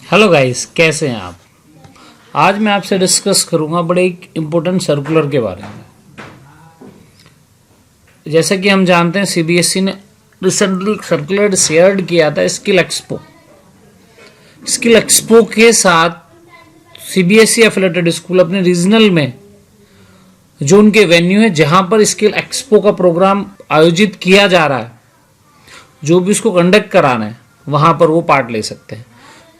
Hello guys, कैसे हैं आप। आज मैं आपसे डिस्कस करूंगा बड़े एक इम्पोर्टेंट सर्कुलर के बारे में। जैसा कि हम जानते हैं सीबीएसई ने रिसेंटली एक सर्कुलर शेयर किया था स्किल एक्सपो के साथ सीबीएसई एफिलेटेड स्कूल अपने रीजनल में जो उनके वेन्यू है जहां पर स्किल एक्सपो का प्रोग्राम आयोजित किया जा रहा है, जो भी उसको कंडक्ट कराना है वहां पर वो पार्ट ले सकते हैं।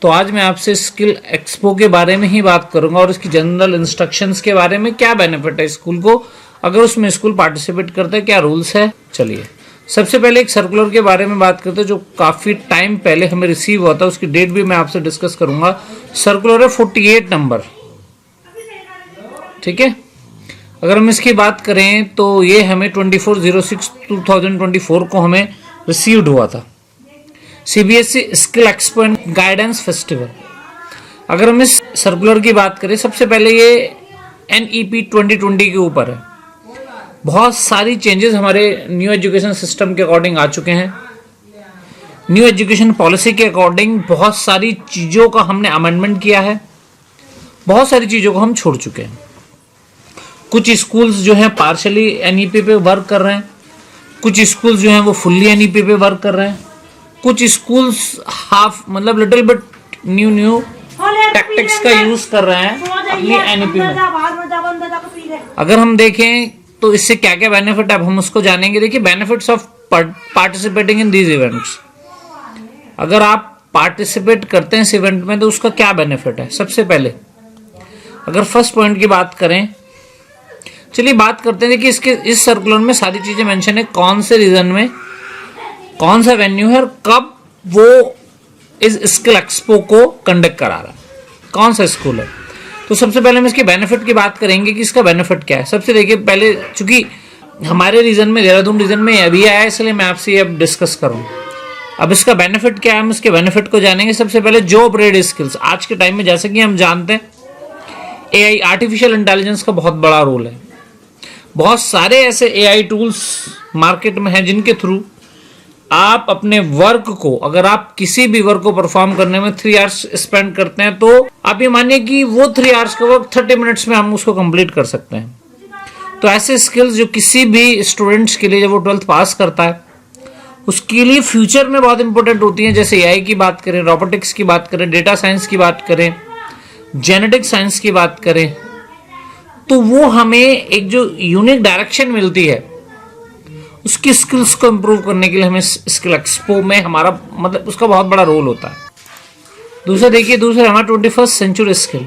तो आज मैं आपसे स्किल एक्सपो के बारे में ही बात करूंगा और इसकी जनरल इंस्ट्रक्शंस के बारे में, क्या बेनिफिट है स्कूल को अगर उसमें स्कूल पार्टिसिपेट करता है, क्या रूल्स है। चलिए सबसे पहले एक सर्कुलर के बारे में बात करते हैं जो काफ़ी टाइम पहले हमें रिसीव हुआ था, उसकी डेट भी मैं आपसे डिस्कस करूंगा। सर्कुलर है 48 नंबर, ठीक है। अगर हम इसकी बात करें तो ये हमें 24/06/2024 को हमें रिसीव्ड हुआ था। CBSE skill expo and guidance festival. अगर हम इस सर्कुलर की बात करें, सबसे पहले ये NEP 2020 के ऊपर है। बहुत सारी चेंजेस हमारे न्यू एजुकेशन सिस्टम के अकॉर्डिंग आ चुके हैं। न्यू एजुकेशन पॉलिसी के अकॉर्डिंग बहुत सारी चीज़ों का हमने अमेंडमेंट किया है, बहुत सारी चीज़ों को हम छोड़ चुके हैं। कुछ स्कूल्स जो हैं पार्शली NEP पे वर्क कर रहे हैं, कुछ स्कूल्स जो हैं वो फुल्ली NEP पे वर्क कर रहे हैं, कुछ स्कूल्स हाफ मतलब लिटिल बिट न्यू टैक्टिक्स का यूज कर रहे हैं अपनी NEP में। अगर हम देखें तो इससे क्या क्या बेनिफिट है अब हम उसको जानेंगे। देखिए, benefits of participating in these events. अगर आप पार्टिसिपेट करते हैं इस इवेंट में तो उसका क्या बेनिफिट है। सबसे पहले अगर फर्स्ट पॉइंट की बात करें, चलिए बात करते हैं कि इसके इस सर्कुलर में सारी चीजें मेंशन है, कौन से रीजन में कौन सा वेन्यू है और कब वो इस स्किल एक्सपो को कंडक्ट करा रहा है, कौन सा स्कूल है। तो सबसे पहले हम इसके बेनिफिट की बात करेंगे कि इसका बेनिफिट क्या है। सबसे देखिए, पहले चूंकि हमारे रीजन में देहरादून रीजन में अभी आया है, इसलिए मैं आपसे ये अब डिस्कस करूँ। अब इसका बेनिफिट क्या है, हम इसके बेनिफिट को जानेंगे। सबसे पहले जॉब रिलेटेड स्किल्स। आज के टाइम में जैसे कि हम जानते हैं AI आर्टिफिशियल इंटेलिजेंस का बहुत बड़ा रोल है। बहुत सारे ऐसे AI टूल्स मार्केट में हैं जिनके थ्रू आप अपने वर्क को, अगर आप किसी भी वर्क को परफॉर्म करने में 3 आवर्स स्पेंड करते हैं तो आप ये मानिए कि वो 3 आवर्स का वर्क 30 मिनट्स में हम उसको कंप्लीट कर सकते हैं। तो ऐसे स्किल्स जो किसी भी स्टूडेंट्स के लिए जब वो 12th पास करता है उसके लिए फ्यूचर में बहुत इंपॉर्टेंट होती हैं। जैसे AI की बात करें, रोबोटिक्स की बात करें, डेटा साइंस की बात करें, जेनेटिक साइंस की बात करें, तो वो हमें एक जो यूनिक डायरेक्शन मिलती है उसकी स्किल्स को इंप्रूव करने के लिए हमें स्किल एक्सपो में हमारा मतलब उसका बहुत बड़ा रोल होता है। दूसरा देखिए, दूसरा हमारा 21st सेंचुरी स्किल।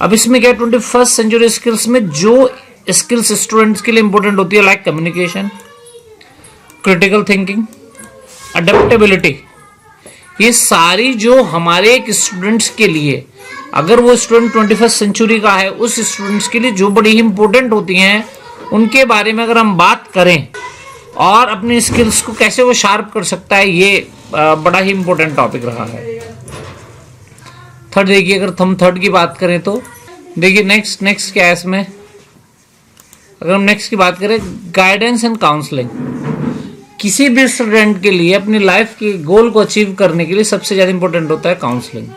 अब इसमें क्या है, 21st सेंचुरी स्किल्स में जो स्किल्स स्टूडेंट्स के लिए इंपॉर्टेंट होती है, like communication, critical thinking, adaptability, ये सारी जो हमारे एक स्टूडेंट्स के लिए, अगर वो स्टूडेंट 21st सेंचुरी का है, उस स्टूडेंट्स के लिए जो बड़ी ही इंपॉर्टेंट होती हैं उनके बारे में अगर हम बात करें और अपनी स्किल्स को कैसे वो शार्प कर सकता है, ये बड़ा ही इंपॉर्टेंट टॉपिक रहा है। थर्ड देखिए, अगर हम थर्ड की बात करें तो देखिए नेक्स्ट क्या है इसमें। अगर हम नेक्स्ट की बात करें, गाइडेंस एंड काउंसलिंग। किसी भी स्टूडेंट के लिए अपनी लाइफ के गोल को अचीव करने के लिए सबसे ज्यादा इंपॉर्टेंट होता है काउंसलिंग।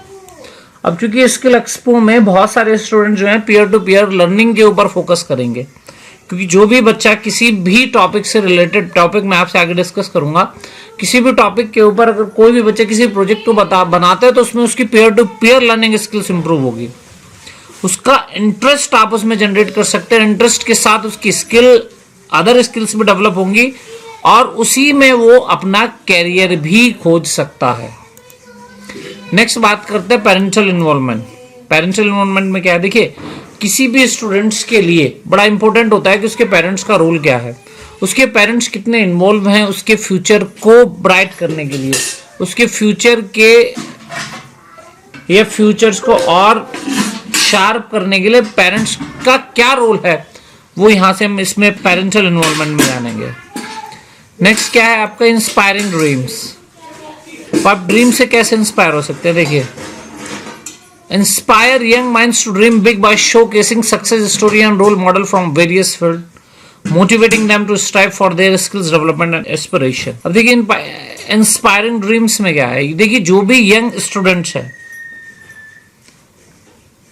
अब चूंकि स्किल एक्सपो में बहुत सारे स्टूडेंट जो हैं पीयर टू पीयर लर्निंग के ऊपर फोकस करेंगे, क्योंकि जो भी बच्चा किसी भी टॉपिक से रिलेटेड, टॉपिक मैं आपसे आगे डिस्कस करूंगा, किसी भी टॉपिक के ऊपर अगर कोई भी बच्चा किसी प्रोजेक्ट को बनाता है तो उसमें उसकी peer to peer learning skills improve होगी। उसका इंटरेस्ट आप उसमें जनरेट कर सकते हैं, इंटरेस्ट के साथ उसकी स्किल, अदर स्किल्स भी डेवलप होंगी और उसी में वो अपना कैरियर भी खोज सकता है। नेक्स्ट बात करते हैं पेरेंटल इन्वॉल्वमेंट। पेरेंटल इन्वॉल्वमेंट में क्या है, देखिए किसी भी स्टूडेंट्स के लिए बड़ा इंपॉर्टेंट होता है कि उसके पेरेंट्स का रोल क्या है, उसके पेरेंट्स कितने इन्वॉल्व हैं उसके फ्यूचर को ब्राइट करने के लिए, उसके फ्यूचर के या फ्यूचर्स को और शार्प करने के लिए पेरेंट्स का क्या रोल है, वो यहाँ से हम इसमें पेरेंटल इन्वॉल्वमेंट में जानेंगे। नेक्स्ट क्या है आपका, इंस्पायरिंग ड्रीम्स। आप ड्रीम से कैसे इंस्पायर हो सकते हैं। देखिए, inspire young minds to dream big by showcasing success story and role model from various fields, motivating them to strive for their skills development and aspiration। अब देखिए इंस्पायरिंग ड्रीम्स में क्या है, देखिए जो भी यंग स्टूडेंट्स है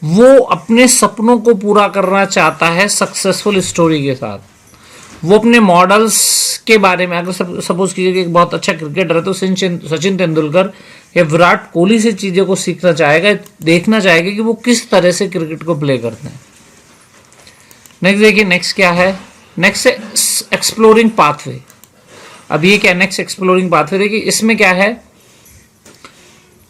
वो अपने सपनों को पूरा करना चाहता है सक्सेसफुल स्टोरी के साथ। वो अपने मॉडल्स के बारे में, अगर सपोज कीजिए कि एक बहुत अच्छा क्रिकेटर है तो सचिन तेंदुलकर या विराट कोहली से चीज़ों को सीखना चाहेगा, देखना चाहेगा कि वो किस तरह से क्रिकेट को प्ले करते हैं। नेक्स्ट देखिए, नेक्स्ट क्या है, नेक्स्ट है एक्सप्लोरिंग पाथवे। अब ये क्या, नेक्स्ट एक्सप्लोरिंग पाथवे, देखिए इसमें क्या है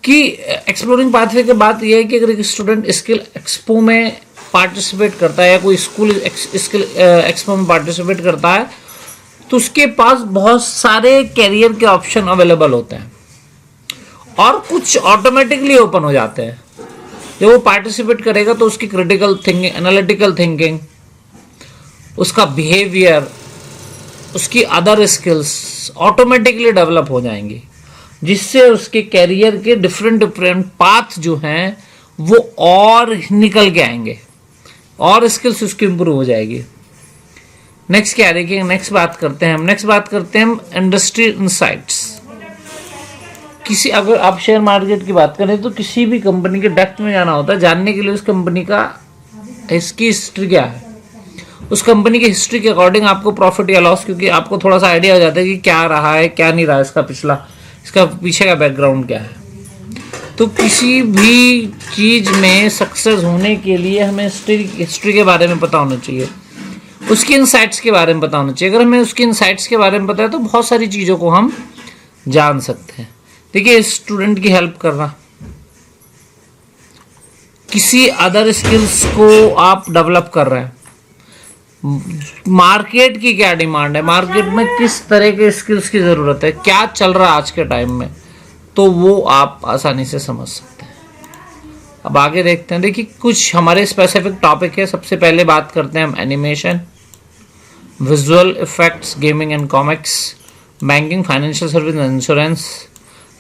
कि एक्सप्लोरिंग पाथवे के बाद ये है कि अगर एक स्टूडेंट स्किल एक्सपो में पार्टिसिपेट करता है या कोई स्कूल स्किल एक्सपो में पार्टिसिपेट करता है तो उसके पास बहुत सारे कैरियर के ऑप्शन अवेलेबल होते हैं और कुछ ऑटोमेटिकली ओपन हो जाते हैं। जब वो पार्टिसिपेट करेगा तो उसकी क्रिटिकल थिंकिंग, एनालिटिकल थिंकिंग, उसका बिहेवियर, उसकी अदर स्किल्स ऑटोमेटिकली डेवलप हो जाएंगी, जिससे उसके कैरियर के डिफरेंट पाथ जो हैं वो और निकल के आएंगे और स्किल्स उसकी इंप्रूव हो जाएगी। नेक्स्ट क्या देखिए, नेक्स्ट बात करते हैं हम इंडस्ट्री इनसाइट्स। किसी, अगर आप शेयर मार्केट की बात करें तो किसी भी कंपनी के डेप्थ में जाना होता है, जानने के लिए उस कंपनी का इसकी हिस्ट्री क्या है, उस कंपनी की हिस्ट्री के अकॉर्डिंग आपको प्रॉफिट या लॉस, क्योंकि आपको थोड़ा सा आइडिया हो जाता है कि क्या रहा है क्या नहीं रहा, इसका पीछे का बैकग्राउंड क्या है। तो किसी भी चीज में सक्सेस होने के लिए हमें हिस्ट्री के बारे में पता होना चाहिए, उसकी इनसाइट्स के बारे में पता होना चाहिए। अगर हमें उसकी इनसाइट्स के बारे में पता है तो बहुत सारी चीज़ों को हम जान सकते हैं। देखिए, स्टूडेंट की हेल्प करना, किसी अदर स्किल्स को आप डेवलप कर रहे हैं, मार्केट की क्या डिमांड है, मार्केट में किस तरह के स्किल्स की ज़रूरत है, क्या चल रहा है आज के टाइम में, तो वो आप आसानी से समझ सकते हैं। अब आगे देखते हैं, देखिए कुछ हमारे स्पेसिफिक टॉपिक है। सबसे पहले बात करते हैं हम animation, visual effects, gaming and comics, banking, financial service and insurance,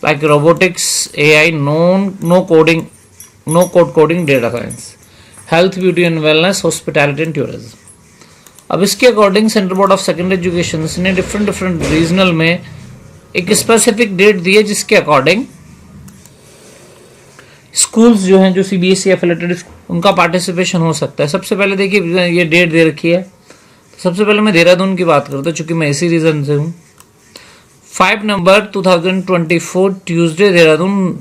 like robotics, AI, no code coding, data science, health, beauty and wellness, hospitality and tourism. अब इसके according central board of secondary education ने different regional में एक specific date दी है, जिसके according schools जो हैं, जो CBSE एफिलेटेड, उनका पार्टिसिपेशन हो सकता है। सबसे पहले देखिए ये डेट दे रखी है, तो सबसे पहले मैं देहरादून की बात करता हूँ, चूंकि मैं इसी रीजन से हूँ। 5 नवंबर 2024 ट्यूसडे देहरादून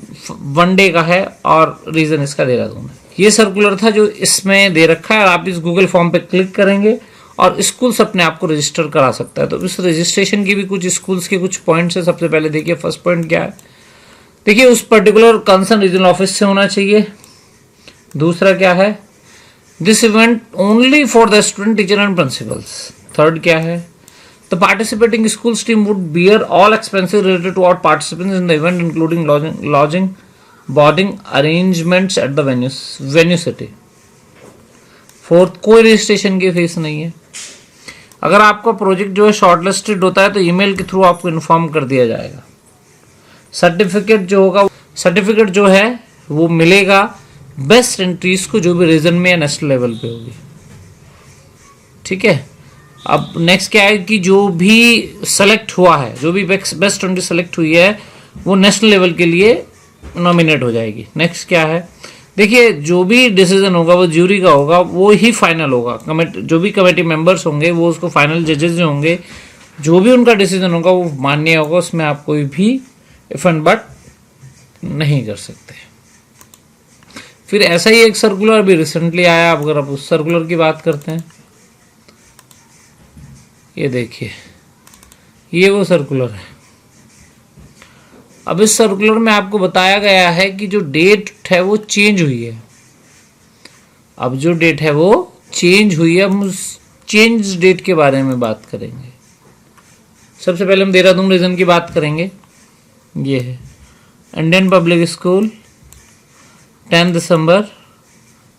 1 डे का है और रीजन इसका देहरादून है। ये सर्कुलर था जो इसमें दे रखा है, और आप इस गूगल फॉर्म पे क्लिक करेंगे और स्कूल्स अपने आप को रजिस्टर करा सकता है। तो इस रजिस्ट्रेशन की भी कुछ स्कूल्स के कुछ पॉइंट्स है। सबसे पहले देखिए फर्स्ट पॉइंट क्या है, देखिए उस पर्टिकुलर कंसर्न रीजनल ऑफिस से होना चाहिए। दूसरा क्या है, this event only for the student, teacher and principals. Third क्या है, the participating schools team would bear all expenses related to our participants in the event including lodging, boarding arrangements at the venue city. Fourth, कोई registration की fees नहीं है। अगर आपका project जो है शॉर्टलिस्टेड होता है तो ईमेल के थ्रू आपको इन्फॉर्म कर दिया जाएगा। सर्टिफिकेट जो है वो मिलेगा बेस्ट एंट्रीज को, जो भी रीजन में या नेशनल लेवल पे होगी। ठीक है, अब नेक्स्ट क्या है कि जो भी सेलेक्ट हुआ है, जो भी बेस्ट एंट्री सेलेक्ट हुई है वो नेशनल लेवल के लिए नॉमिनेट हो जाएगी। नेक्स्ट क्या है, देखिए जो भी डिसीजन होगा वो ज्यूरी का होगा, वो ही फाइनल होगा। जो भी कमेटी मेंबर्स होंगे वो उसको, फाइनल जजेस जो होंगे, जो भी उनका डिसीजन होगा वो मान्य होगा, उसमें आप कोई भी इफ एंड बट नहीं कर सकते। फिर ऐसा ही एक सर्कुलर भी रिसेंटली आया, अगर आप उस सर्कुलर की बात करते हैं, ये देखिए ये वो सर्कुलर है। अब इस सर्कुलर में आपको बताया गया है कि जो डेट है वो चेंज हुई है। अब जो डेट है वो चेंज हुई है, हम उस चेंज डेट के बारे में बात करेंगे। सबसे पहले हम देहरादून रीजन की बात करेंगे। ये है इंडियन पब्लिक स्कूल 10 दिसंबर,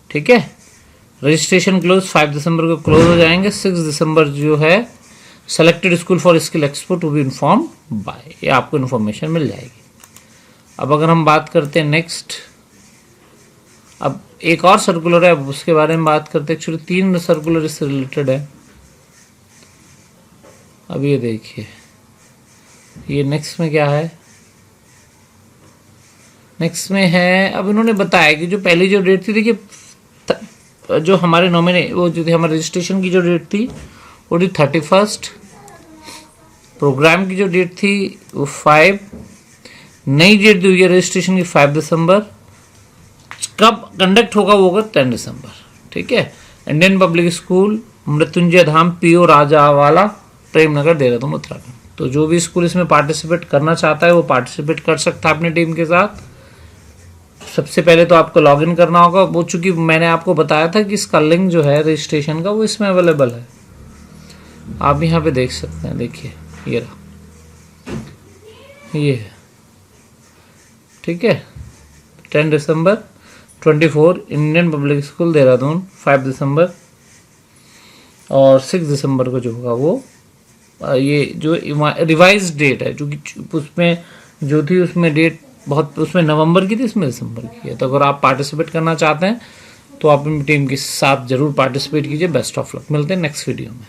ठीक है। रजिस्ट्रेशन क्लोज 5 दिसंबर को क्लोज हो जाएंगे। 6 दिसंबर जो है selected school for skill expo to be inform by, ये आपको इन्फॉर्मेशन मिल जाएगी। अब अगर हम बात करते हैं नेक्स्ट, अब एक और सर्कुलर है, अब उसके बारे में बात करते हैं। एक्चुअली 3 सर्कुलर इससे रिलेटेड है। अब ये देखिए, ये नेक्स्ट में क्या है, नेक्स्ट में है, अब इन्होंने बताया कि जो पहली जो डेट थी, देखिए जो हमारे वो जो थी हमारे रजिस्ट्रेशन की जो डेट थी वो थी 31, प्रोग्राम की जो डेट थी वो 5, नई डेट दी हुई है रजिस्ट्रेशन की 5 दिसंबर, कब कंडक्ट होगा वो होगा 10 दिसंबर। ठीक है। इंडियन पब्लिक स्कूल मृत्युंजय धाम पीओ राजावाला प्रेमनगर देहरादून उत्तराखंड। तो जो भी स्कूल इसमें पार्टिसिपेट करना चाहता है वो पार्टिसिपेट कर सकता है अपनी टीम के साथ। सबसे पहले तो आपको लॉगिन करना होगा, वो चूंकि मैंने आपको बताया था कि इसका लिंक जो है रजिस्ट्रेशन का वो इसमें अवेलेबल है, आप यहाँ पे देख सकते हैं। देखिए ये रहा, ये है। ठीक है। 10 दिसंबर 24 इंडियन पब्लिक स्कूल देहरादून, 5 दिसंबर और 6 दिसंबर को जो होगा वो ये जो रिवाइज डेट है, जो कि उसमें जो थी उसमें डेट बहुत उसमें नवंबर की थी, इसमें दिसंबर की है। तो अगर आप पार्टिसिपेट करना चाहते हैं तो आप अपनी टीम के साथ जरूर पार्टिसिपेट कीजिए। Best of luck. मिलते हैं नेक्स्ट वीडियो में।